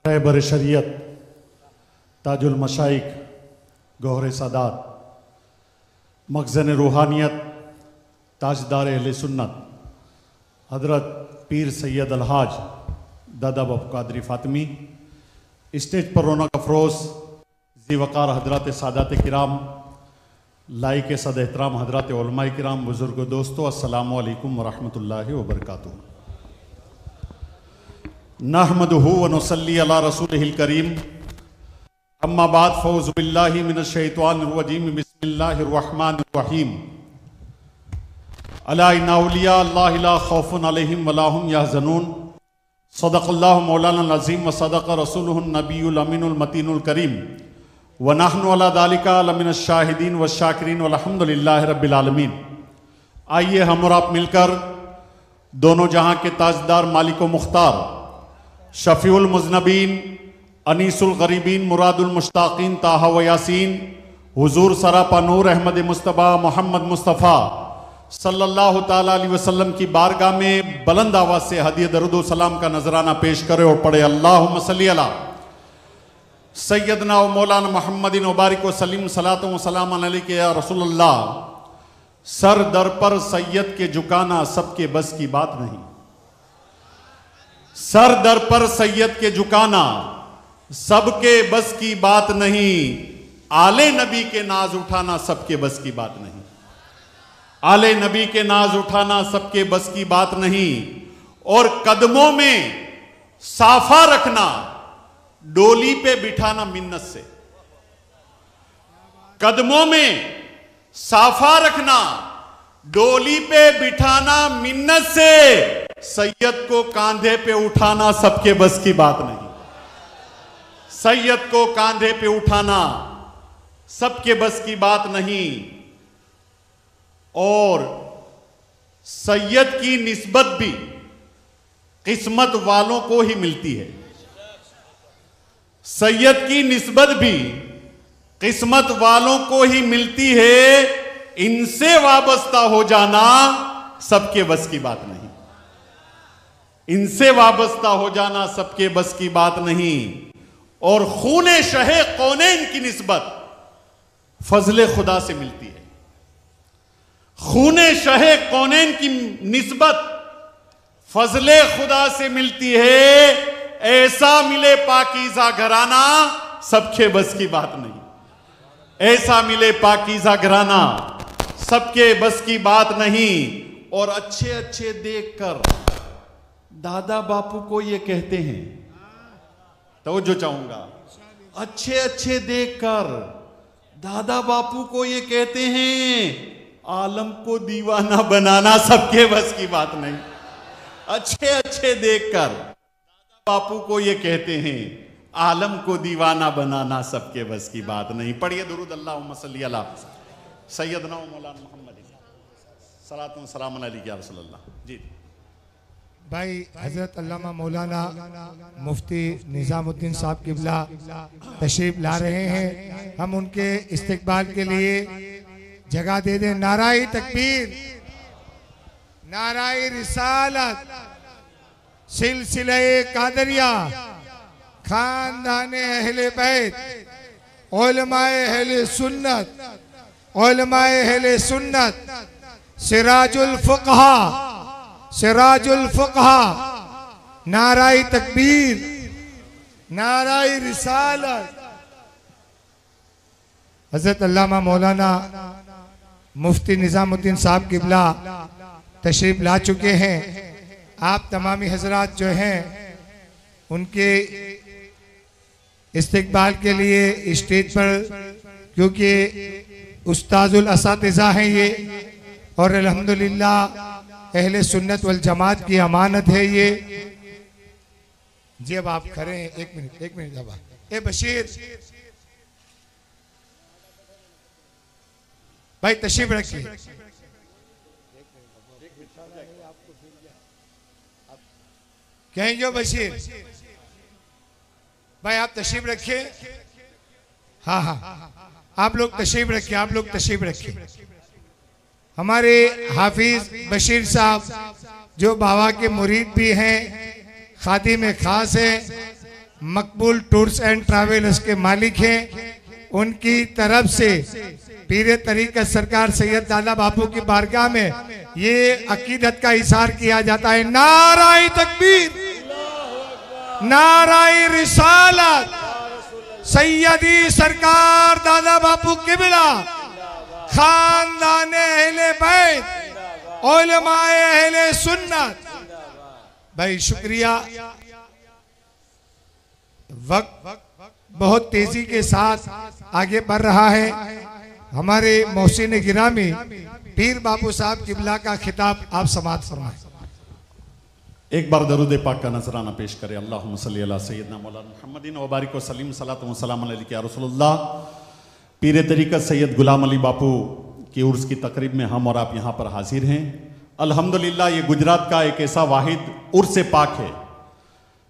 रहबर शरीयत ताजुल मशाइख गौहर सादात मखज़न रूहानियत ताजदार अहले सुन्नत हज़रत पीर सैयद अलहाज दादा बाबू कादरी फ़ातिमी, स्टेज पर रौनक अफरोज़ ज़ीवकार हज़रात सादात किराम, लाइक सद एहतराम हज़रात उलमाए किराम, बुज़ुर्ग दोस्तों, अस्सलामु अलैकुम वरहमतुल्लाहि वबरकातुहू। नहमदुहु व नुसल्ली अला रसूलिहिल करीम, अम्मा बाद फ़ऊज़ु बिल्लाहि मिनश शैतानिर रजीम, बिस्मिल्लाहिर रहमानिर रहीम। अला इन्ना औलिया अल्लाहि ला खौफुन अलैहिम व ला हुम यहज़नून। सदक़ल्लाहु मौलाना अज़ीम व सदक़ रसूलुहुन नबियुल अमीनुल मतीनुल करीम व नहनु अला ज़ालिका लमिनश शाहिदीन व शाकिरीन वल्हम्दुलिल्लाहि रब्बिल आलमीन। आइए हम और आप मिलकर दोनों जहां के ताजदार मालिक व मुख्तार, शफीउल मुज़नबीन, अनीसुल गरीबीन, मुरादुल मुश्ताकीन, ताहा व यासीन, हुजूर सरापा नूर अहमद मुस्तफ़ा मोहम्मद मुस्तफ़ा सल्लल्लाहु ताला अलैहि वसल्लम की बारगाह में बुलंद आवाज़ से हदिया दरूद व सलाम का नजराना पेश करे और पढ़े अल्लाहुम्मा सल्ली अला सैयदना व मौलाना मुहम्मदिन व बारिक व सलीम सलातो व सलाम अलैका या रसूलल्लाह। सर दर पर सैयद के झुकाना सबके बस की बात नहीं, सर दर पर सैयद के झुकाना सबके बस की बात नहीं, आले नबी के नाज उठाना सबके बस की बात नहीं, आले नबी के नाज उठाना सबके बस की बात नहीं। और कदमों में साफा रखना डोली पे बिठाना मिन्नत से, कदमों में साफा रखना डोली पे बिठाना मिन्नत से, सैयद को कांधे पे उठाना सबके बस की बात नहीं, सैयद को कांधे पे उठाना सबके बस की बात नहीं। और सैयद की निस्बत भी किस्मत वालों को ही मिलती है, सैयद की निस्बत भी किस्मत वालों को ही मिलती है, इनसे वाबस्ता हो जाना सबके बस की बात नहीं, इनसे वाबस्ता हो जाना सबके बस की बात नहीं। और खूने शहे कौनैन की निस्बत फजले खुदा से मिलती है, खूने शहे कौनैन की निस्बत फजले खुदा से मिलती है, ऐसा मिले पाकीज़ा घराना सबके बस की बात नहीं, ऐसा मिले पाकीज़ा घराना सबके बस की बात नहीं। और अच्छे अच्छे देखकर दादा बापू को ये कहते हैं, तो जो चाहूंगा, अच्छे अच्छे देखकर दादा बापू को ये कहते हैं, आलम को दीवाना बनाना सबके बस की बात नहीं, अच्छे अच्छे देखकर दादा बापू को ये कहते हैं, आलम को दीवाना बनाना सबके बस की बात नहीं। पढ़िए दुरूद अल्लाहुम्मा सल्ली अला सैयदना व मौलाना मुहम्मद सलातो व सलाम अलैका या रसूलल्लाह। जी भाई हजरत अल्लामा मौलाना मुफ्ती निज़ामुद्दीन साहब किबला तशरीफ ला रहे हैं, हम उनके इस्तकबाल के लिए जगह दे दें। नाराए तकबीर, नाराए रिसालत, सिलसिले कादरिया, खानदाने अहले बैत, उलमाए अहले सुन्नत, उलमाए अहले सुन्नत, सिराजुल फुक़हा, सिराजुल फुक़हा, नाराए तकबीर, नाराए रिसालत। हज़रत अल्लामा मौलाना मुफ्ती निज़ामुद्दीन साहब किबला तशरीफ ला चुके हैं। आप तमामी हजरात जो हैं उनके इस्तकबाल के लिए स्टेज पर, क्योंकि उस्ताजुल असातिज़ा हैं ये, और अल्हम्दुलिल्लाह अहले सुन्नत वल जमात की अमानत है ये। जी अब आप खड़े हैं, एक मिनट अब ए बशीर भाई तशरीफ रखिए। कहेंगे बशीर भाई आप तशरीफ रखिए। हाँ हाँ आप लोग तशरीफ रखिए, आप लोग तशरीफ रखिए। हमारे हाफिज बशीर साहब जो बाबा के मुरीद भी हैं, खादिम खास है, मकबूल टूर्स एंड ट्रैवल्स के मालिक हैं, उनकी तरफ से पीर तरीक़त सरकार सैयद दादा बापू की बारगाह में ये अकीदत का इज़हार किया जाता है, नाराए तकबीर, नाराए रिसालत, सैयदी सरकार दादा बापू किबला, खानदान अहले बैत, उलमाए अहले सुन्नत। भाई शुक्रिया। वक्त बहुत तेजी के साथ आगे बढ़ रहा है। हमारे मोहसिन गिरामी पीर बापू साहब किबला का खिताब आप समाअत फरमाएं। एक बार दरूद पाक का नजराना पेश करें। अल्लाहुम्मा सल्ली अला सय्यदना मौलाना मुहम्मदिन व बारिक व सल्लिम सलातु व सलाम अलैका या रसूलुल्लाह। पीर तरीक़त सैयद गुलाम अली बापू की उर्स की तकरीब में हम और आप यहाँ पर हाजिर हैं। अल्हम्दुलिल्लाह ये गुजरात का एक ऐसा वाहिद उर्स पाक है।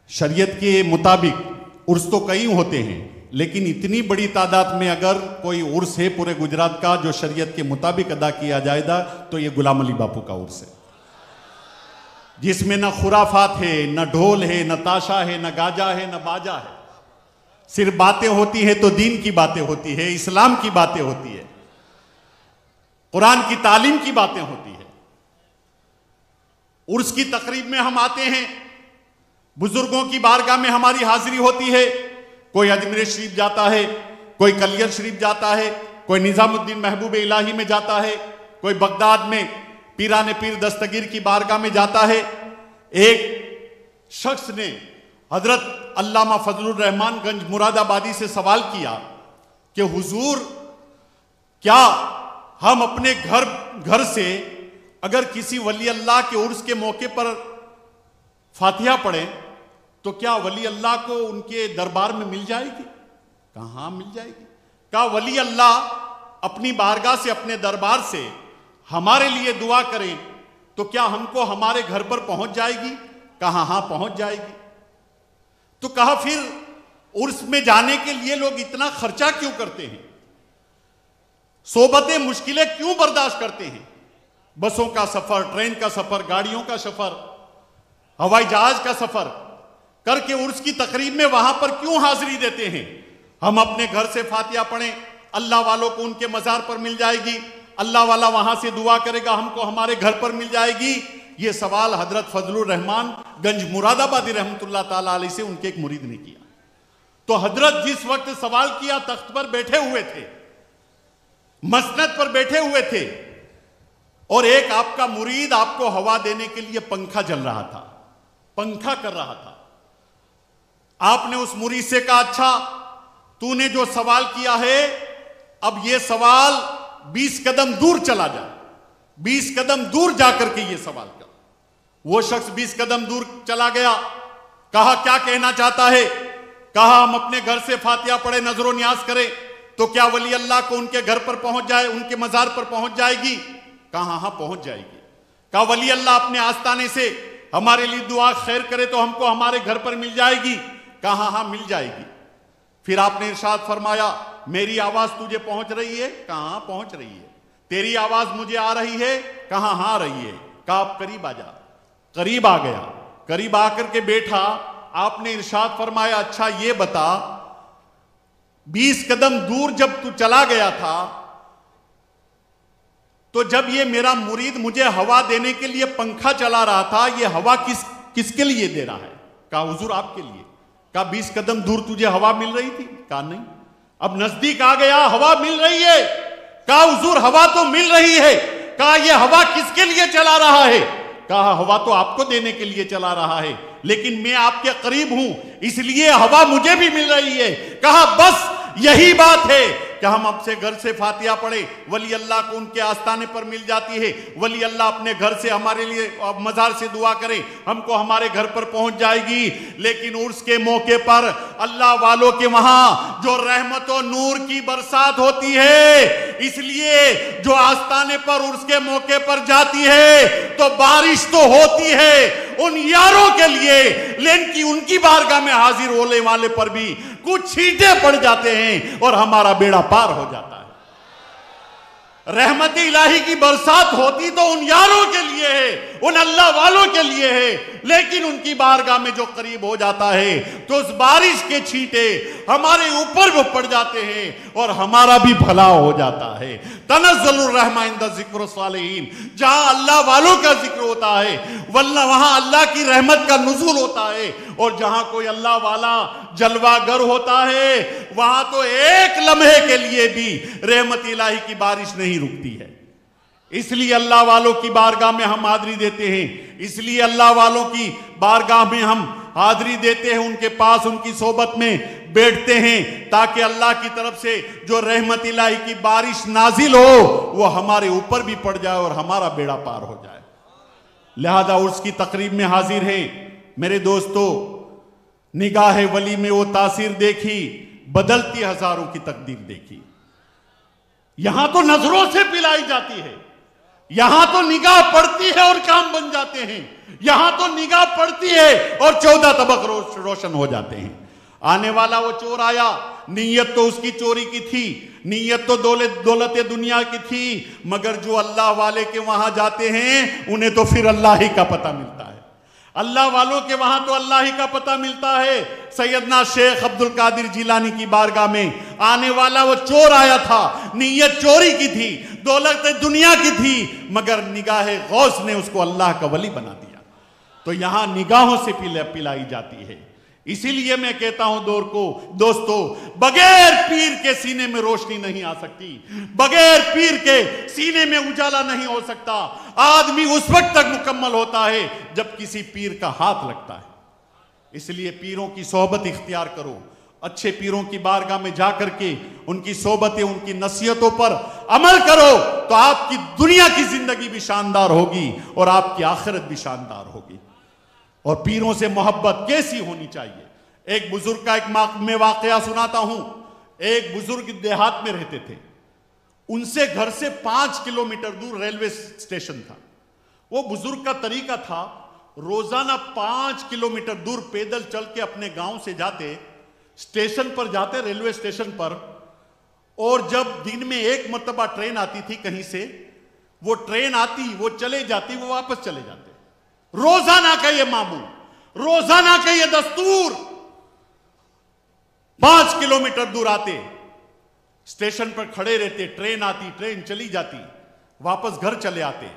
शरीयत के मुताबिक उर्स तो कई होते हैं, लेकिन इतनी बड़ी तादाद में अगर कोई उर्स है पूरे गुजरात का जो शरीयत के मुताबिक अदा किया जाएगा तो ये गुलाम अली बापू का उर्स है, जिसमें न खुराफात है, न ढोल है, न ताशा है, न गाजा है, न बाजा है। सिर्फ बातें होती है तो दीन की बातें होती है, इस्लाम की बातें होती है, कुरान की तालीम की बातें होती है। उर्स की तकरीब में हम आते हैं, बुजुर्गों की बारगाह में हमारी हाजिरी होती है। कोई अजमेर शरीफ जाता है, कोई कलियर शरीफ जाता है, कोई निजामुद्दीन महबूब इलाही में जाता है, कोई बगदाद में पीराने पीर दस्तगीर की बारगाह में जाता है। एक शख्स ने हजरत अल्लामा फजलुर रहमान गंज मुरादाबादी से सवाल किया कि हुजूर, क्या हम अपने घर से अगर किसी वली अल्लाह के उर्स के मौके पर फातिहा पढ़ें तो क्या वली अल्लाह को उनके दरबार में मिल जाएगी? कहाँ मिल जाएगी। कहा वली अल्लाह अपनी बारगाह से, अपने दरबार से हमारे लिए दुआ करें तो क्या हमको हमारे घर पर पहुंच जाएगी? कहा हाँ पहुंच जाएगी। तो कहा फिर उर्स में जाने के लिए लोग इतना खर्चा क्यों करते हैं, सोबतें मुश्किलें क्यों बर्दाश्त करते हैं? बसों का सफर, ट्रेन का सफर, गाड़ियों का सफर, हवाई जहाज का सफर करके उर्स की तकरीब में वहां पर क्यों हाजिरी देते हैं? हम अपने घर से फातिहा पढ़ें, अल्लाह वालों को उनके मजार पर मिल जाएगी, अल्लाह वाला वहां से दुआ करेगा, हमको हमारे घर पर मिल जाएगी। ये सवाल हजरत फजलुर रहमान गंज मुरादाबादी रहमतुल्लाह ताला अलैह से उनके एक मुरीद ने किया। तो हजरत जिस वक्त सवाल किया तख्त पर बैठे हुए थे, मसनद पर बैठे हुए थे, और एक आपका मुरीद आपको हवा देने के लिए पंखा जल रहा था, पंखा कर रहा था। आपने उस मुरीद से कहा, अच्छा तूने जो सवाल किया है अब ये सवाल 20 कदम दूर चला जा, 20 कदम दूर जाकर के ये सवाल कर। वो शख्स 20 कदम दूर चला गया। कहा क्या कहना चाहता है? कहा हम अपने घर से फातिहा पढ़े, नजरो न्याज करें तो क्या वली अल्लाह को उनके घर पर पहुंच जाए, उनके मजार पर पहुंच जाएगी? कहा हाँ पहुंच जाएगी। कहा वली अल्लाह अपने आस्ताने से हमारे लिए दुआ खैर करे तो हमको हमारे घर पर मिल जाएगी? कहा हाँ मिल जाएगी। फिर आपने इरशाद फरमाया, मेरी आवाज तुझे पहुंच रही है? कहां पहुंच रही है। तेरी आवाज मुझे आ रही है? कहां हाँ आ रही है। कहा आप करीब आ जा। करीब आ गया, करीब आकर के बैठा। आपने इरशाद फरमाया, अच्छा ये बता 20 कदम दूर जब तू चला गया था तो जब ये मेरा मुरीद मुझे हवा देने के लिए पंखा चला रहा था, ये हवा किसके लिए दे रहा है? कहा हुजूर आपके लिए। कहा 20 कदम दूर तुझे हवा मिल रही थी? कहा नहीं। अब नजदीक आ गया, हवा मिल रही है। कहा हुजूर हवा तो मिल रही है। कहा यह हवा किसके लिए चला रहा है? कहा हवा तो आपको देने के लिए चला रहा है, लेकिन मैं आपके करीब हूं इसलिए हवा मुझे भी मिल रही है। कहा बस यही बात है कि हम आपसे घर से फातिहा पढ़े, वली अल्लाह को उनके आस्ताने पर मिल जाती है, वली अल्लाह अपने घर से हमारे लिए मजार से दुआ करें, हमको हमारे घर पर पहुंच जाएगी। लेकिन उर्स के मौके पर अल्लाह वालों के वहां जो रहमत और नूर की बरसात होती है, इसलिए जो आस्ताने पर उर्स के मौके पर जाती है तो बारिश तो होती है उन यारों के लिए, लेकिन उनकी बारगाह में हाजिर होने वाले पर भी कुछ छींटे पड़ जाते हैं और हमारा बेड़ा पार हो जाता है। रहमत इलाही की बरसात होती तो उन यारों के लिए है, उन अल्लाह वालों के लिए है, लेकिन उनकी बारगाह में जो करीब हो जाता है तो उस बारिश के छींटे हमारे ऊपर वो पड़ जाते हैं और हमारा भी भला हो जाता है। तनज़्ज़लुर रहमा इंदा ज़िक्र सालिहीन, जहां अल्लाह वालों का जिक्र होता है वल्ला वहां अल्लाह की रहमत का नुज़ूल होता है, और जहां कोई अल्लाह वाला जलवागर होता है वहां तो एक लम्हे के लिए भी रहमत इलाही की बारिश नहीं रुकती है। इसलिए अल्लाह वालों की बारगाह में हम हाजिरी देते हैं, इसलिए अल्लाह वालों की बारगाह में हम हाजिरी देते हैं, उनके पास उनकी सोबत में बैठते हैं ताकि अल्लाह की तरफ से जो रहमत इलाही की बारिश नाजिल हो वो हमारे ऊपर भी पड़ जाए और हमारा बेड़ा पार हो जाए। लिहाजा उर्स की तकरीब में हाजिर हैं मेरे दोस्तों, निगाह वली में वो तासीर देखी, बदलती हजारों की तकदीर देखी। यहां तो नजरों से पिलाई जाती है, यहां तो निगाह पड़ती है और काम बन जाते हैं, यहां तो निगाह पड़ती है और 14 तबक रोशन हो जाते हैं। आने वाला वो चोर आया, नीयत तो उसकी चोरी की थी, नीयत तो दौलत दुनिया की थी, मगर जो अल्लाह वाले के वहां जाते हैं उन्हें तो फिर अल्लाह ही का पता मिलता है। अल्लाह वालों के वहां तो अल्लाह ही का पता मिलता है। सैयदना शेख अब्दुल कादिर जिलानी की बारगाह में आने वाला वो चोर आया था, नीयत चोरी की थी, दौलत दुनिया की थी, मगर निगाह गौस ने उसको अल्लाह का वली बना दिया। तो यहां निगाहों से पिलाई जाती है। इसीलिए मैं कहता हूं दोस्तों, बगैर पीर के सीने में रोशनी नहीं आ सकती, बगैर पीर के सीने में उजाला नहीं हो सकता। आदमी उस वक्त तक मुकम्मल होता है जब किसी पीर का हाथ लगता है। इसलिए पीरों की सोहबत इख्तियार करो, अच्छे पीरों की बारगाह में जाकर के उनकी सोहबतें, उनकी नसीहतों पर अमल करो तो आपकी दुनिया की जिंदगी भी शानदार होगी और आपकी आखिरत भी शानदार होगी। और पीरों से मोहब्बत कैसी होनी चाहिए, एक बुजुर्ग का एक मैं वाकया सुनाता हूं। एक बुजुर्ग देहात में रहते थे, उनसे घर से 5 किलोमीटर दूर रेलवे स्टेशन था। वो बुजुर्ग का तरीका था, रोजाना 5 किलोमीटर दूर पैदल चल के अपने गांव से जाते, स्टेशन पर जाते, रेलवे स्टेशन पर, और जब दिन में एक मर्तबा ट्रेन आती थी कहीं से, वो ट्रेन आती, वो चले जाती, वो वापस चले जाते। रोजाना का ये मामूल, रोजाना का ये दस्तूर। 5 किलोमीटर दूर आते, स्टेशन पर खड़े रहते, ट्रेन आती, ट्रेन चली जाती, वापस घर चले आते।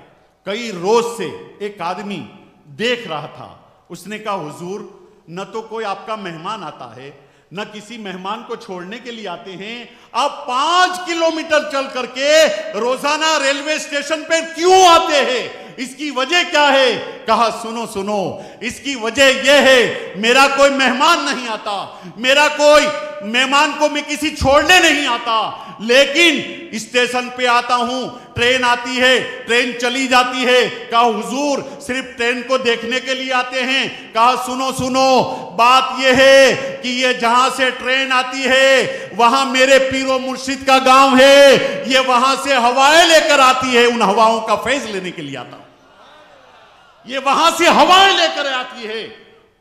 कई रोज से एक आदमी देख रहा था, उसने कहा हुजूर, न तो कोई आपका मेहमान आता है, न किसी मेहमान को छोड़ने के लिए आते हैं, आप 5 किलोमीटर चल करके रोजाना रेलवे स्टेशन पर क्यों आते हैं? इसकी वजह क्या है? कहा सुनो, इसकी वजह यह है, मेरा कोई मेहमान नहीं आता, मेरा कोई मेहमान को मैं किसी छोड़ने नहीं आता, लेकिन स्टेशन पे आता हूं, ट्रेन आती है, ट्रेन चली जाती है। कहा हुजूर, सिर्फ ट्रेन को देखने के लिए आते हैं? कहा सुनो, बात यह है कि ये जहां से ट्रेन आती है वहां मेरे पीरो मुर्शिद का गांव है, ये वहां से हवाएं लेकर आती है, उन हवाओं का फैज लेने के लिए आता हूं। ये वहां से हवाएं लेकर आती है,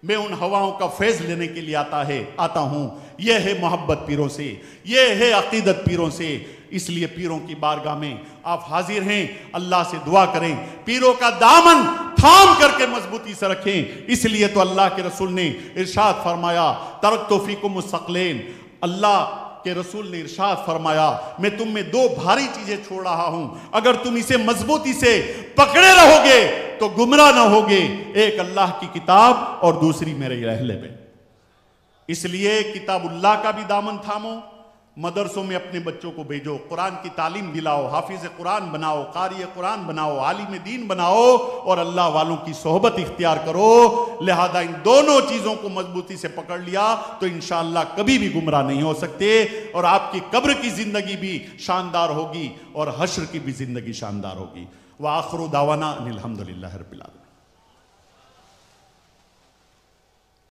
मैं उन हवाओं का फैज लेने के लिए आता हूं। यह है मोहब्बत पीरों से, यह है अकीदत पीरों से। इसलिए पीरों की बारगाह में आप हाजिर हैं, अल्लाह से दुआ करें, पीरों का दामन थाम करके मजबूती से रखें। इसलिए तो अल्लाह के रसूल ने इरशाद फरमाया, तरक्तु फीकुम मुस्तक़लेन, अल्लाह के रसूल ने इरशाद फरमाया, मैं तुम में 2 भारी चीजें छोड़ रहा हूं, अगर तुम इसे मजबूती से पकड़े रहोगे तो गुमराह ना होगे। एक अल्लाह की किताब और दूसरी मेरे अहले बैत। इसलिए किताबुल्लाह का भी दामन थामो, मदरसों में अपने बच्चों को भेजो, कुरान की तालीम दिलाओ, हाफिज कुरान बनाओ, कारी कुरान बनाओ, आलिम दीन बनाओ और अल्लाह वालों की सोहबत इख्तियार करो। लिहाजा इन दोनों चीज़ों को मजबूती से पकड़ लिया तो इंशाअल्लाह कभी भी गुमराह नहीं हो सकते, और आपकी कब्र की ज़िंदगी भी शानदार होगी और हश्र की भी ज़िंदगी शानदार होगी। व आखिरु दावाना अनिल हम्दुलिल्लाहि रब्बिल आलमीन।